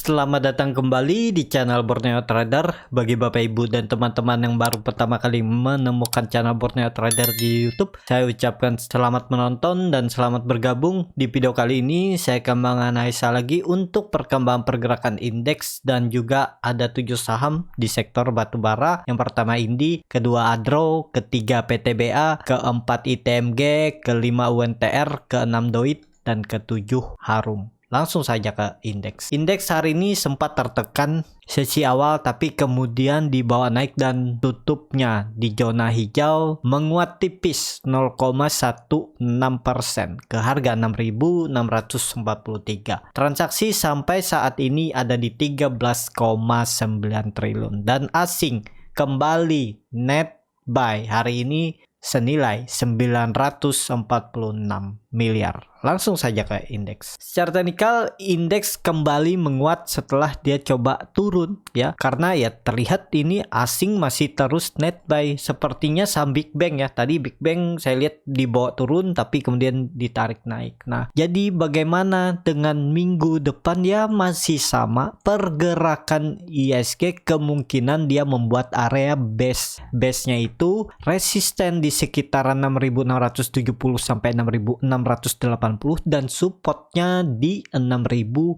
Selamat datang kembali di channel Borneo Trader. Bagi Bapak Ibu dan teman-teman yang baru pertama kali menemukan channel Borneo Trader di YouTube, saya ucapkan selamat menonton dan selamat bergabung. Di video kali ini saya akan menganalisa lagi untuk perkembangan pergerakan indeks dan juga ada 7 saham di sektor batubara. Yang pertama Indi, kedua Adro, ketiga PTBA, keempat ITMG, kelima UNTR, keenam Doit, dan ketujuh Harum. Langsung saja ke indeks. Indeks hari ini sempat tertekan sesi awal tapi kemudian dibawa naik dan tutupnya di zona hijau menguat tipis 0,16% ke harga 6.643. Transaksi sampai saat ini ada di 13,9 triliun dan asing kembali net buy hari ini senilai 946 miliar. Langsung saja ke indeks. Secara teknikal indeks kembali menguat setelah dia coba turun ya, karena ya terlihat ini asing masih terus net buy. Sepertinya saham Big Bang ya, tadi Big Bang saya lihat dibawa turun tapi kemudian ditarik naik. Nah, jadi bagaimana dengan minggu depan? Ya masih sama pergerakan ISG, kemungkinan dia membuat area base-nya itu resisten di sekitaran 6.670 sampai 6.680 dan supportnya di 6.560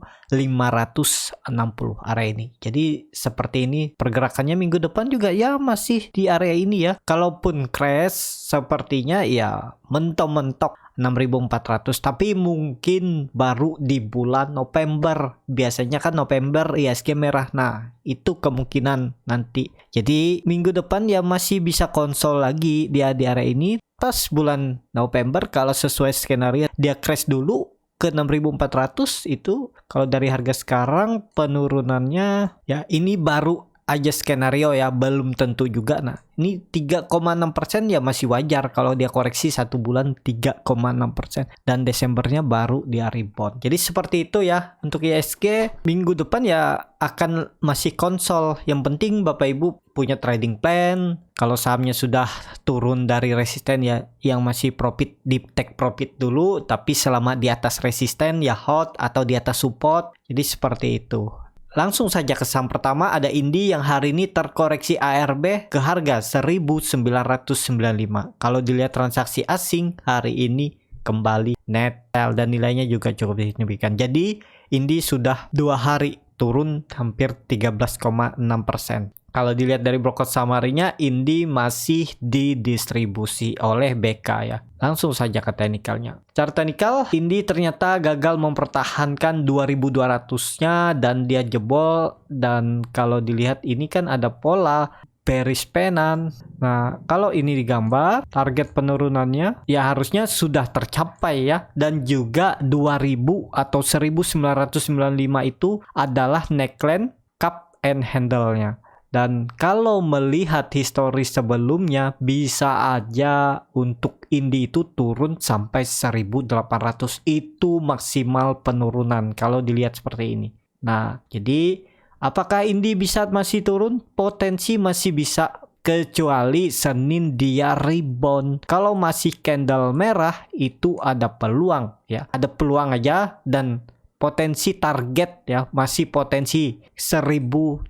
area ini. Jadi seperti ini pergerakannya minggu depan juga ya masih di area ini ya. Kalaupun crash sepertinya ya mentok-mentok 6.400, tapi mungkin baru di bulan November. Biasanya kan November ISG merah. Nah, itu kemungkinan nanti. Jadi minggu depan ya masih bisa konsol lagi dia di area ini. Pas bulan November kalau sesuai skenario dia crash dulu ke 6.400, itu kalau dari harga sekarang penurunannya ya ini baru aja skenario ya, belum tentu juga. Nah, ini 3,6% ya masih wajar kalau dia koreksi 1 bulan 3,6% dan Desembernya baru dia rebound. Jadi seperti itu ya untuk ISG. Minggu depan ya akan masih konsol. Yang penting Bapak Ibu punya trading plan. Kalau sahamnya sudah turun dari resisten ya yang masih profit di take profit dulu, tapi selama di atas resisten ya hold atau di atas support. Jadi seperti itu. Langsung saja ke saham pertama, ada Indi yang hari ini terkoreksi ARB ke harga 1995. Kalau dilihat transaksi asing hari ini kembali net dan nilainya juga cukup signifikan. Jadi Indi sudah 2 hari turun hampir 13,6%. Kalau dilihat dari broker summary-nya, Indi masih didistribusi oleh BK ya. Langsung saja ke teknikalnya. Secara teknikal, Indi ternyata gagal mempertahankan 2200-nya dan dia jebol. Dan kalau dilihat ini kan ada pola bearish penan. Nah, kalau ini digambar, target penurunannya ya harusnya sudah tercapai ya. Dan juga 2000 atau 1995 itu adalah neckline cup and handle-nya. Dan kalau melihat historis sebelumnya, bisa aja untuk Indi itu turun sampai 1.800. Itu maksimal penurunan kalau dilihat seperti ini. Nah, jadi apakah Indi bisa masih turun? Potensi masih bisa, kecuali Senin dia rebound. Kalau masih candle merah itu ada peluang ya. Ada peluang aja dan potensi target ya masih potensi 1.800.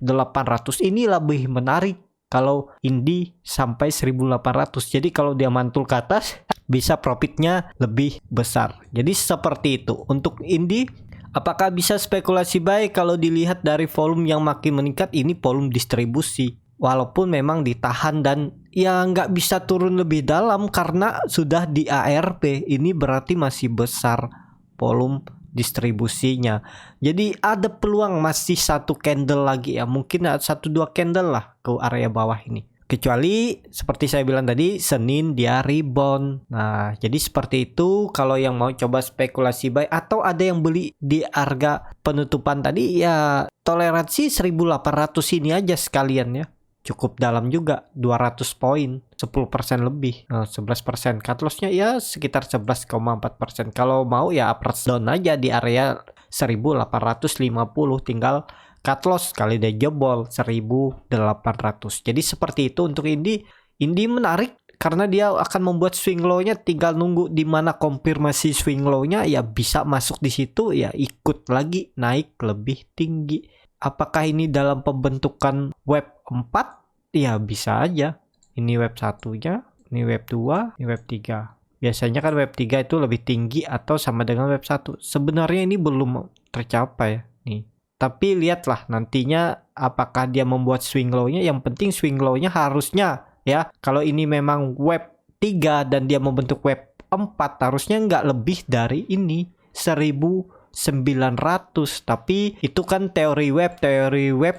Ini lebih menarik kalau Indi sampai 1.800. Jadi kalau dia mantul ke atas bisa profitnya lebih besar. Jadi seperti itu untuk Indi. Apakah bisa spekulasi buy? Kalau dilihat dari volume yang makin meningkat, ini volume distribusi. Walaupun memang ditahan dan ya nggak bisa turun lebih dalam karena sudah di ARP. Ini berarti masih besar volume distribusinya. Jadi ada peluang masih 1 candle lagi ya. Mungkin 1-2 candle lah ke area bawah ini. Kecuali seperti saya bilang tadi, Senin dia rebound. Nah, jadi seperti itu kalau yang mau coba spekulasi buy atau ada yang beli di harga penutupan tadi ya toleransi 1.800 ini aja sekalian ya. Cukup dalam juga, 200 poin, 10% lebih, 11%. Cut loss-nya ya sekitar 11,4%. Kalau mau ya upward down aja di area 1.850, tinggal cut loss kali dia jebol 1.800. Jadi seperti itu untuk Indi. Indi menarik karena dia akan membuat swing low-nya, tinggal nunggu di mana konfirmasi swing low-nya, ya bisa masuk di situ, ya ikut lagi naik lebih tinggi. Apakah ini dalam pembentukan web 4? Ya bisa aja. Ini web 1-nya, ini web 2, ini web 3. Biasanya kan web 3 itu lebih tinggi atau sama dengan web 1. Sebenarnya ini belum tercapai nih. Tapi lihatlah nantinya apakah dia membuat swing low-nya. Yang penting swing low-nya harusnya ya, kalau ini memang web 3 dan dia membentuk web 4, harusnya nggak lebih dari ini 1900. Tapi itu kan teori web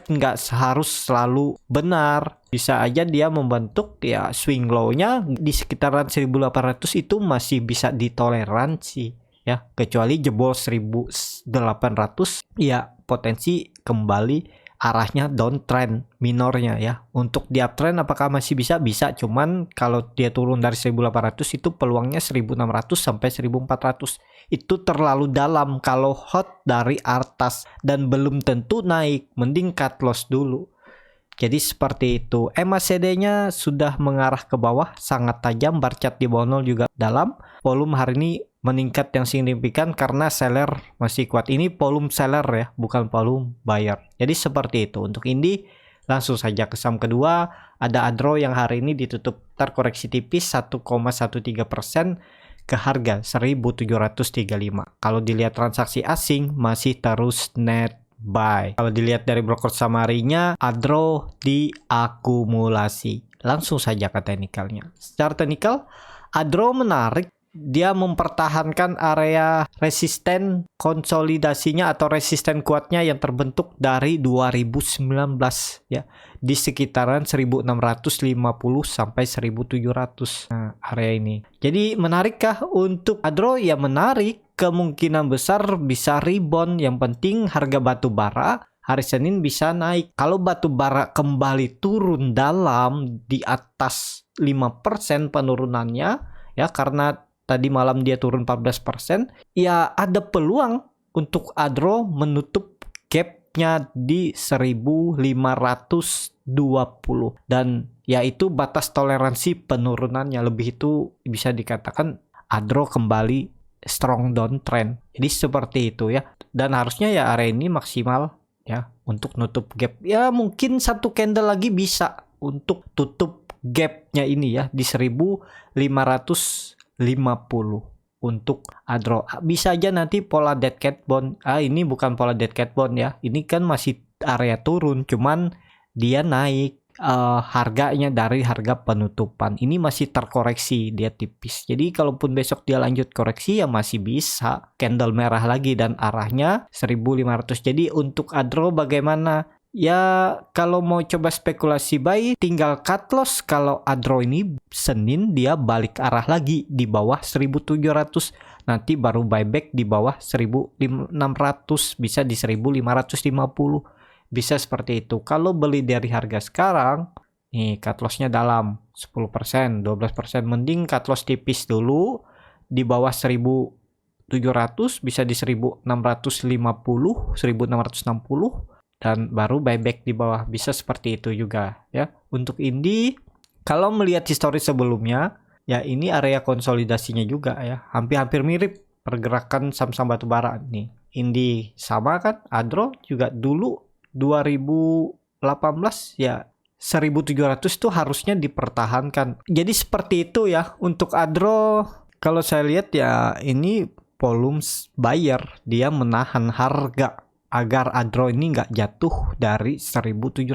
nggak harus selalu benar. Bisa aja dia membentuk ya swing low-nya di sekitaran 1800, itu masih bisa ditoleransi ya, kecuali jebol 1800 ya potensi kembali arahnya downtrend minornya ya. Untuk di uptrend apakah masih bisa? Bisa, cuman kalau dia turun dari 1800 itu peluangnya 1600 sampai 1400. Itu terlalu dalam kalau hot dari atas dan belum tentu naik, mending cut loss dulu. Jadi seperti itu. MACD-nya sudah mengarah ke bawah, sangat tajam, bar chart di bawah 0 juga dalam. Volume hari ini meningkat yang signifikan karena seller masih kuat. Ini volume seller ya, bukan volume buyer. Jadi seperti itu. Untuk Indi langsung saja ke saham kedua, ada Adro yang hari ini ditutup terkoreksi tipis 1,13% ke harga 1735. Kalau dilihat transaksi asing masih terus net buy. Kalau dilihat dari broker summary-nya, Adro diakumulasi. Langsung saja ke teknikalnya. Secara teknikal, Adro menarik. Dia mempertahankan area resisten konsolidasinya atau resisten kuatnya yang terbentuk dari 2019 ya, di sekitaran 1650 sampai 1700. Nah, area ini. Jadi menarikkah untuk Adro? Ya menarik, kemungkinan besar bisa rebound. Yang penting harga batu bara hari Senin bisa naik. Kalau batu bara kembali turun dalam di atas 5% penurunannya ya, karena tadi malam dia turun 14%, ya ada peluang untuk Adro menutup gapnya di 1520, dan yaitu batas toleransi penurunannya. Lebih itu bisa dikatakan Adro kembali strong downtrend. Jadi seperti itu ya, dan harusnya ya area ini maksimal ya untuk nutup gap. Ya mungkin satu candle lagi bisa untuk tutup gapnya ini ya di 1550 untuk Adro. Bisa aja nanti pola dead cat bond. Ini bukan pola dead cat bond ya. Ini kan masih area turun, cuman dia naik harganya dari harga penutupan. Ini masih terkoreksi, dia tipis. Jadi kalaupun besok dia lanjut koreksi ya masih bisa candle merah lagi dan arahnya 1500. Jadi untuk Adro bagaimana? Ya kalau mau coba spekulasi buy tinggal cut loss. Kalau Adro ini Senin dia balik arah lagi di bawah 1700, nanti baru buyback di bawah 1600, bisa di 1550, bisa seperti itu. Kalau beli dari harga sekarang nih cut lossnya dalam 10%, 12%, mending cut loss tipis dulu di bawah 1700, bisa di 1650, 1660, dan baru buyback di bawah. Bisa seperti itu juga ya. Untuk Indi kalau melihat histori sebelumnya ya, ini area konsolidasinya juga ya, hampir-hampir mirip pergerakan saham-saham batubara nih. Indi sama kan, Adro juga dulu 2018 ya 1700 tuh harusnya dipertahankan. Jadi seperti itu ya untuk Adro. Kalau saya lihat ya ini volume buyer, dia menahan harga agar Adro ini nggak jatuh dari 1700.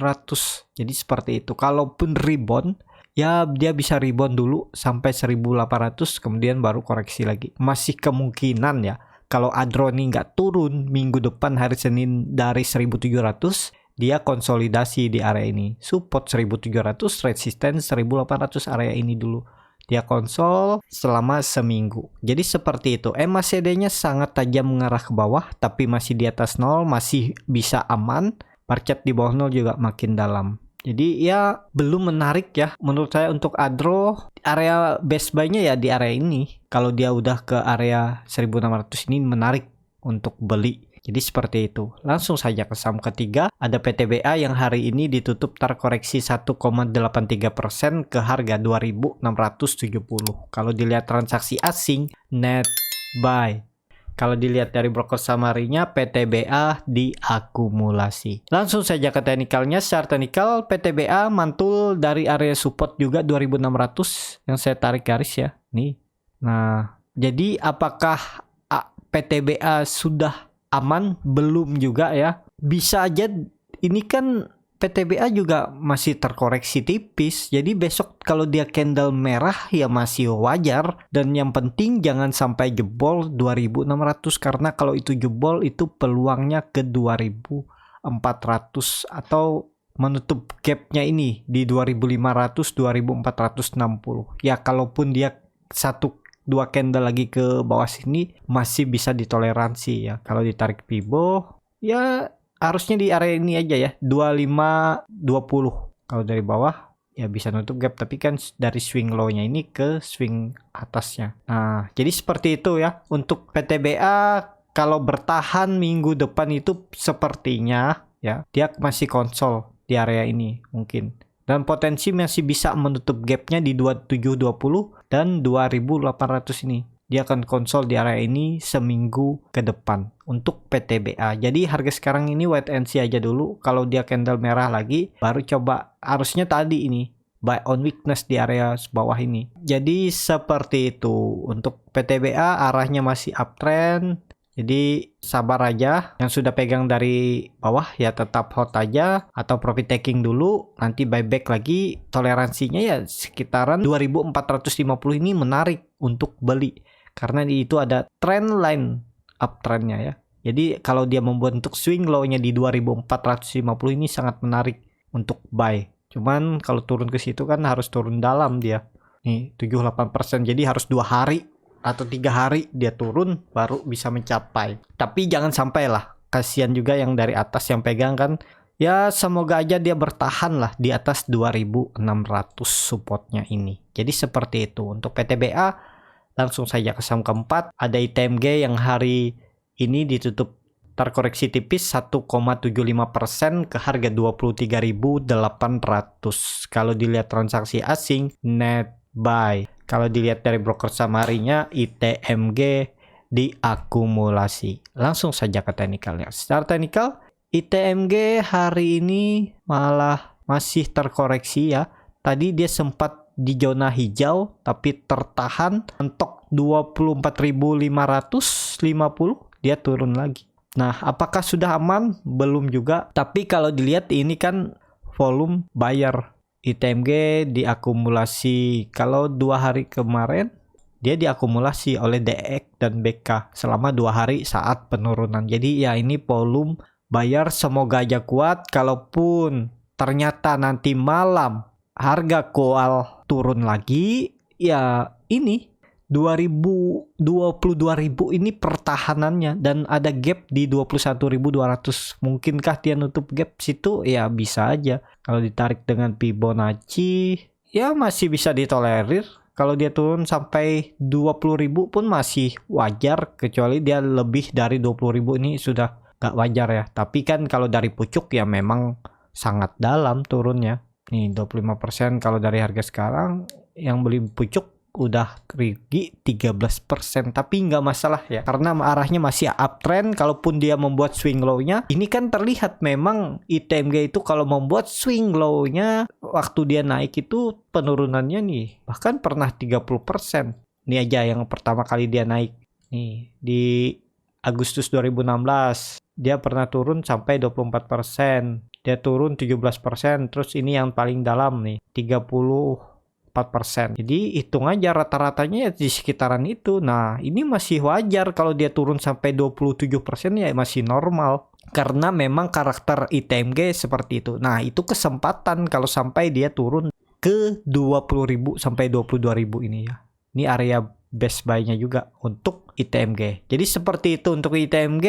Jadi seperti itu. Kalaupun rebound ya dia bisa rebound dulu sampai 1800, kemudian baru koreksi lagi. Masih kemungkinan ya kalau Adro ini nggak turun minggu depan hari Senin dari 1700, dia konsolidasi di area ini. Support 1700, resistance 1800, area ini dulu. Dia konsol selama seminggu. Jadi seperti itu. MACD-nya sangat tajam mengarah ke bawah, tapi masih di atas 0, masih bisa aman. Bar chart di bawah 0 juga makin dalam. Jadi ya belum menarik ya menurut saya untuk Adro. Area best buy-nya ya di area ini. Kalau dia udah ke area 1600 ini menarik untuk beli. Jadi seperti itu. Langsung saja ke saham ketiga, ada PTBA yang hari ini ditutup terkoreksi 1,83% ke harga 2.670. Kalau dilihat transaksi asing, net buy. Kalau dilihat dari broker summary-nya, PTBA diakumulasi. Langsung saja ke teknikalnya. Secara teknikal, PTBA mantul dari area support juga 2.600 yang saya tarik garis ya. Nih. Nah, jadi apakah PTBA sudah aman? Belum juga ya. Bisa aja ini kan PTBA juga masih terkoreksi tipis. Jadi besok kalau dia candle merah ya masih wajar. Dan yang penting jangan sampai jebol 2.600. Karena kalau itu jebol itu peluangnya ke 2.400 atau menutup gapnya ini di 2.500 2.460. Ya kalaupun dia 1-2 candle lagi ke bawah sini masih bisa ditoleransi ya. Kalau ditarik Fibo ya harusnya di area ini aja ya, 25-20. Kalau dari bawah ya bisa nutup gap, tapi kan dari swing low-nya ini ke swing atasnya. Nah, jadi seperti itu ya. Untuk PTBA kalau bertahan minggu depan itu sepertinya ya dia masih konsol di area ini mungkin. Dan potensi masih bisa menutup gapnya di 2720 dan 2800 ini. Dia akan konsol di area ini seminggu ke depan untuk PTBA. Jadi harga sekarang ini wait and see aja dulu. Kalau dia candle merah lagi, baru coba. Harusnya tadi ini buy on weakness di area bawah ini. Jadi seperti itu. Untuk PTBA arahnya masih uptrend. Jadi sabar aja. Yang sudah pegang dari bawah ya tetap hold aja atau profit taking dulu. Nanti buyback lagi. Toleransinya ya sekitaran 2.450 ini menarik untuk beli. Karena itu ada trend line uptrendnya ya. Jadi kalau dia membuat untuk swing low-nya di 2.450 ini sangat menarik untuk buy. Cuman kalau turun ke situ kan harus turun dalam dia. Nih 78%. Jadi harus 2 hari atau 3 hari dia turun baru bisa mencapai. Tapi jangan sampai lah. Kasihan juga yang dari atas yang pegang kan. Ya semoga aja dia bertahan lah di atas 2.600 supportnya ini. Jadi seperti itu. Untuk PTBA langsung saja ke saham keempat. Ada ITMG yang hari ini ditutup terkoreksi tipis 1,75% ke harga 23.800. Kalau dilihat transaksi asing, net buy. Kalau dilihat dari broker summary-nya, ITMG diakumulasi. Langsung saja ke teknikalnya. Secara teknikal, ITMG hari ini malah masih terkoreksi ya. Tadi dia sempat di zona hijau tapi tertahan mentok 24.550, dia turun lagi. Nah, apakah sudah aman? Belum juga. Tapi kalau dilihat ini kan volume buyer. ITMG diakumulasi. Kalau 2 hari kemarin dia diakumulasi oleh DX dan BK selama 2 hari saat penurunan. Jadi ya ini volume buyer, semoga aja kuat. Kalaupun ternyata nanti malam harga koal turun lagi, ya ini 22.000 ini pertahanannya dan ada gap di 21.200. Mungkinkah dia nutup gap situ? Ya bisa aja. Kalau ditarik dengan Fibonacci ya masih bisa ditolerir. Kalau dia turun sampai 20.000 pun masih wajar, kecuali dia lebih dari 20.000 ini sudah gak wajar ya. Tapi kan kalau dari pucuk ya memang sangat dalam turunnya. Nih 25% kalau dari harga sekarang yang beli pucuk udah rugi 13%, tapi nggak masalah ya karena arahnya masih uptrend. Kalaupun dia membuat swing low-nya, ini kan terlihat memang ITMG itu kalau membuat swing low-nya waktu dia naik itu penurunannya nih bahkan pernah 30%. Ini aja yang pertama kali dia naik nih di Agustus 2016 dia pernah turun sampai 24%. Dia turun 17%, terus ini yang paling dalam nih 34%. Jadi hitung aja rata-ratanya ya di sekitaran itu. Nah ini masih wajar. Kalau dia turun sampai 27% ya masih normal. Karena memang karakter ITMG seperti itu. Nah itu kesempatan kalau sampai dia turun ke 20.000 sampai 22.000 ini ya. Ini area best buy-nya juga untuk ITMG. Jadi seperti itu untuk ITMG.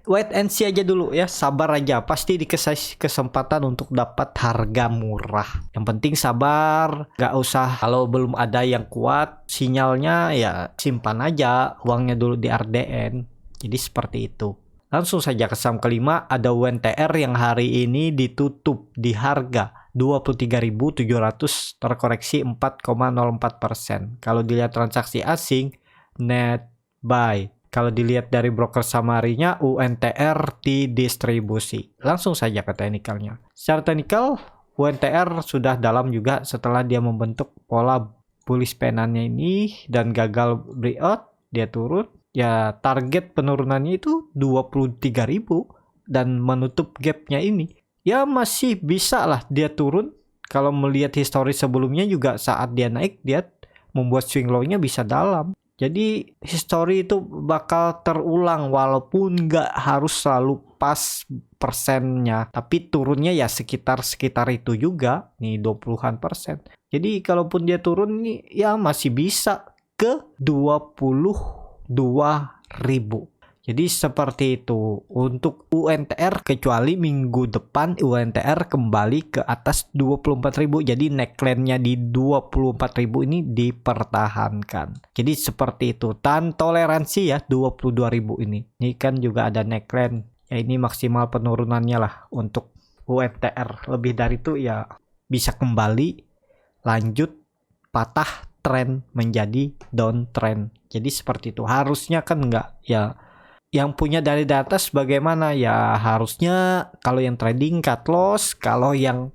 Wait and see aja dulu ya. Sabar aja. Pasti dikasih kesempatan untuk dapat harga murah. Yang penting sabar. Gak usah kalau belum ada yang kuat sinyalnya ya simpan aja uangnya dulu di RDN. Jadi seperti itu. Langsung saja ke saham kelima, ada UNTR yang hari ini ditutup di harga 23.700, terkoreksi 4,04%. Kalau dilihat transaksi asing, net buy. Kalau dilihat dari broker summary-nya, UNTR didistribusi. Langsung saja ke teknikalnya. Secara teknikal, UNTR sudah dalam juga setelah dia membentuk pola bullish penannya ini dan gagal breakout, dia turun. Ya target penurunannya itu 23.000 dan menutup gapnya ini. Ya masih bisa lah dia turun. Kalau melihat histori sebelumnya juga saat dia naik dia membuat swing low-nya bisa dalam. Jadi histori itu bakal terulang walaupun nggak harus selalu pas persennya. Tapi turunnya ya sekitar itu juga. Nih 20-an persen. Jadi kalaupun dia turun nih ya masih bisa ke 22.000. Jadi seperti itu untuk UNTR, kecuali minggu depan UNTR kembali ke atas 24.000. Jadi neckline-nya di 24.000 ini dipertahankan. Jadi seperti itu. Dan toleransi ya 22.000 ini. Ini kan juga ada neckline. Ya ini maksimal penurunannya lah untuk UNTR. Lebih dari itu ya bisa kembali lanjut patah trend menjadi downtrend. Jadi seperti itu. Harusnya kan enggak ya. Yang punya dari atas bagaimana ya, harusnya kalau yang trading cut loss, kalau yang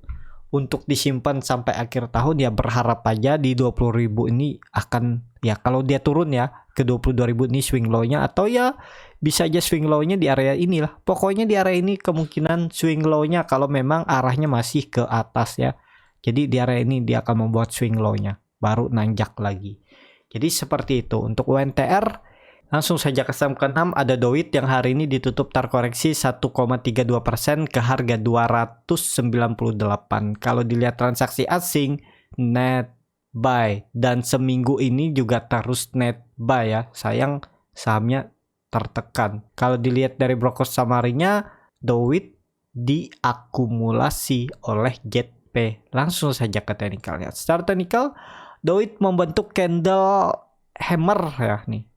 untuk disimpan sampai akhir tahun ya berharap aja di 20.000 ini akan ya, kalau dia turun ya ke 22.000 ini swing low-nya, atau ya bisa aja swing low-nya di area inilah. Pokoknya di area ini kemungkinan swing low-nya kalau memang arahnya masih ke atas ya. Jadi di area ini dia akan membuat swing low-nya baru nanjak lagi. Jadi seperti itu untuk UNTR. Langsung saja ke saham ke-6, ada Doit yang hari ini ditutup terkoreksi 1,32% ke harga 298. Kalau dilihat transaksi asing, net buy, dan seminggu ini juga terus net buy ya. Sayang sahamnya tertekan. Kalau dilihat dari broker summary-nya, Doit diakumulasi oleh JP. Langsung saja ke teknikalnya. Secara teknikal, Doit membentuk candle hammer ya nih,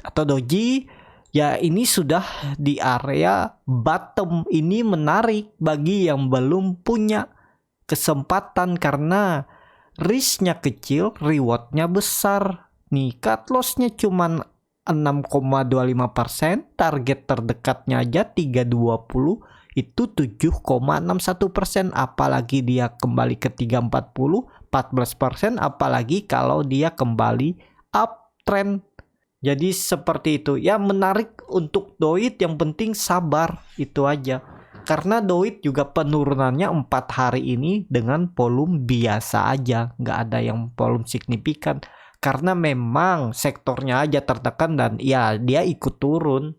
atau doji ya, ini sudah di area bottom. Ini menarik bagi yang belum punya kesempatan karena risknya kecil, rewardnya besar. Nih cut lossnya cuma 6,25%, target terdekatnya aja 320, itu 7,61%. Apalagi dia kembali ke 340, 14%. Apalagi kalau dia kembali uptrend. Jadi seperti itu ya, menarik untuk Doit. Yang penting sabar, itu aja. Karena Doit juga penurunannya 4 hari ini dengan volume biasa aja, nggak ada yang volume signifikan. Karena memang sektornya aja tertekan dan ya dia ikut turun.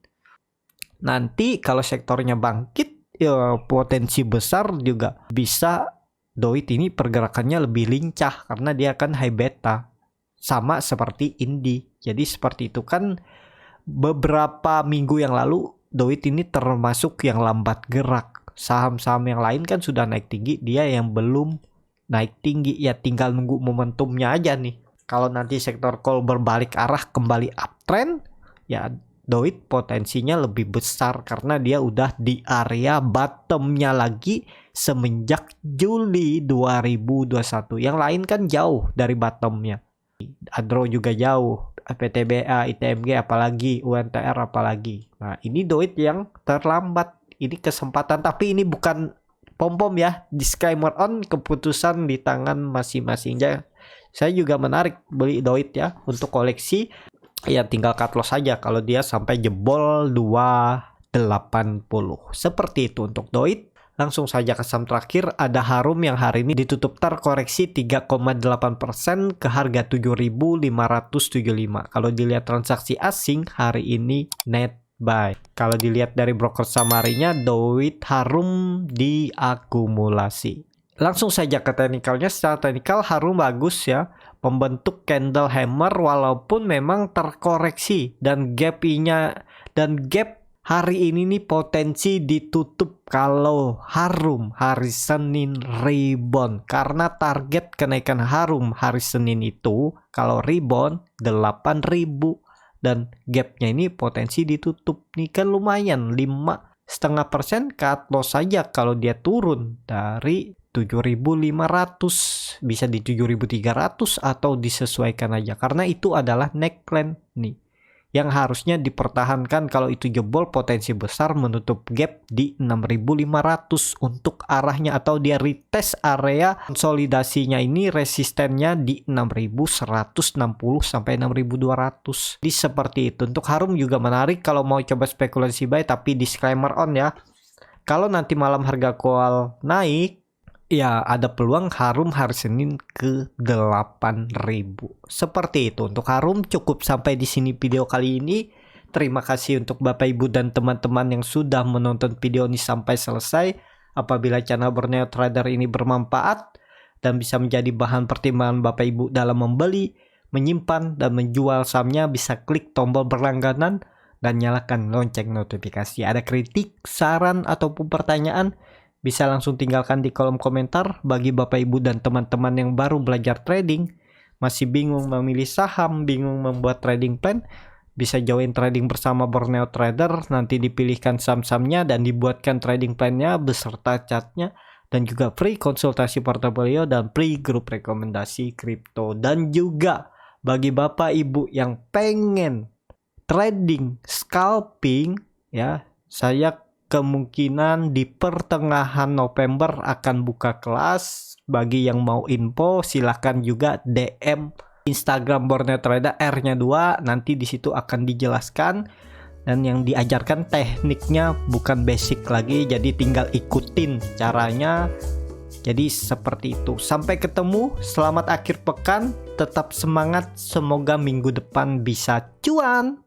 Nanti kalau sektornya bangkit ya potensi besar juga bisa Doit ini pergerakannya lebih lincah karena dia kan high beta. Sama seperti Indi. Jadi seperti itu kan, beberapa minggu yang lalu Doit ini termasuk yang lambat gerak. Saham-saham yang lain kan sudah naik tinggi, dia yang belum naik tinggi. Ya tinggal nunggu momentumnya aja nih. Kalau nanti sektor coal berbalik arah kembali uptrend, ya Doit potensinya lebih besar karena dia udah di area bottomnya lagi semenjak Juli 2021. Yang lain kan jauh dari bottomnya. Adro juga jauh, PTBA, ITMG apalagi, UNTR apalagi. Nah ini Doit yang terlambat. Ini kesempatan, tapi ini bukan pom-pom ya. Disclaimer on, keputusan di tangan masing-masing. Saya juga menarik beli Doit ya untuk koleksi. Ya tinggal cut loss saja kalau dia sampai jebol 280. Seperti itu untuk Doit. Langsung saja ke saham terakhir, ada Harum yang hari ini ditutup terkoreksi 3,8% ke harga 7.575. Kalau dilihat transaksi asing hari ini net buy. Kalau dilihat dari broker summary-nya, Doit Harum diakumulasi. Langsung saja ke teknikalnya. Secara teknikal Harum bagus ya, membentuk candle hammer walaupun memang terkoreksi dan gap hari ini nih potensi ditutup kalau Harum hari Senin rebound. Karena target kenaikan Harum hari Senin itu kalau rebound 8.000. dan gapnya ini potensi ditutup nih, kan lumayan 5,5% cut loss saja kalau dia turun dari 7.500 bisa di 7.300 atau disesuaikan aja, karena itu adalah neckline nih yang harusnya dipertahankan. Kalau itu jebol potensi besar menutup gap di 6.500 untuk arahnya, atau dia retest area konsolidasinya ini resistennya di 6.160 sampai 6.200. Jadi seperti itu. Untuk Harum juga menarik kalau mau coba spekulasi buy, tapi disclaimer on ya. Kalau nanti malam harga call naik, ya ada peluang Harum hari Senin ke 8.000. Seperti itu untuk Harum. Cukup sampai di sini video kali ini. Terima kasih untuk Bapak Ibu dan teman-teman yang sudah menonton video ini sampai selesai. Apabila channel Borneo Trader ini bermanfaat dan bisa menjadi bahan pertimbangan Bapak Ibu dalam membeli, menyimpan, dan menjual sahamnya, bisa klik tombol berlangganan dan nyalakan lonceng notifikasi. Ada kritik, saran, ataupun pertanyaan, bisa langsung tinggalkan di kolom komentar. Bagi Bapak Ibu dan teman-teman yang baru belajar trading, masih bingung memilih saham, bingung membuat trading plan, bisa join trading bersama Borneo Trader. Nanti dipilihkan saham-sahamnya dan dibuatkan trading plan-nya beserta chartnya, dan juga free konsultasi portofolio dan free grup rekomendasi kripto. Dan juga bagi Bapak Ibu yang pengen trading scalping ya, saya kemungkinan di pertengahan November akan buka kelas. Bagi yang mau info silahkan juga DM Instagram Borneo Trader R-nya 2, nanti di situ akan dijelaskan, dan yang diajarkan tekniknya bukan basic lagi, jadi tinggal ikutin caranya. Jadi seperti itu. Sampai ketemu, selamat akhir pekan, tetap semangat, semoga minggu depan bisa cuan.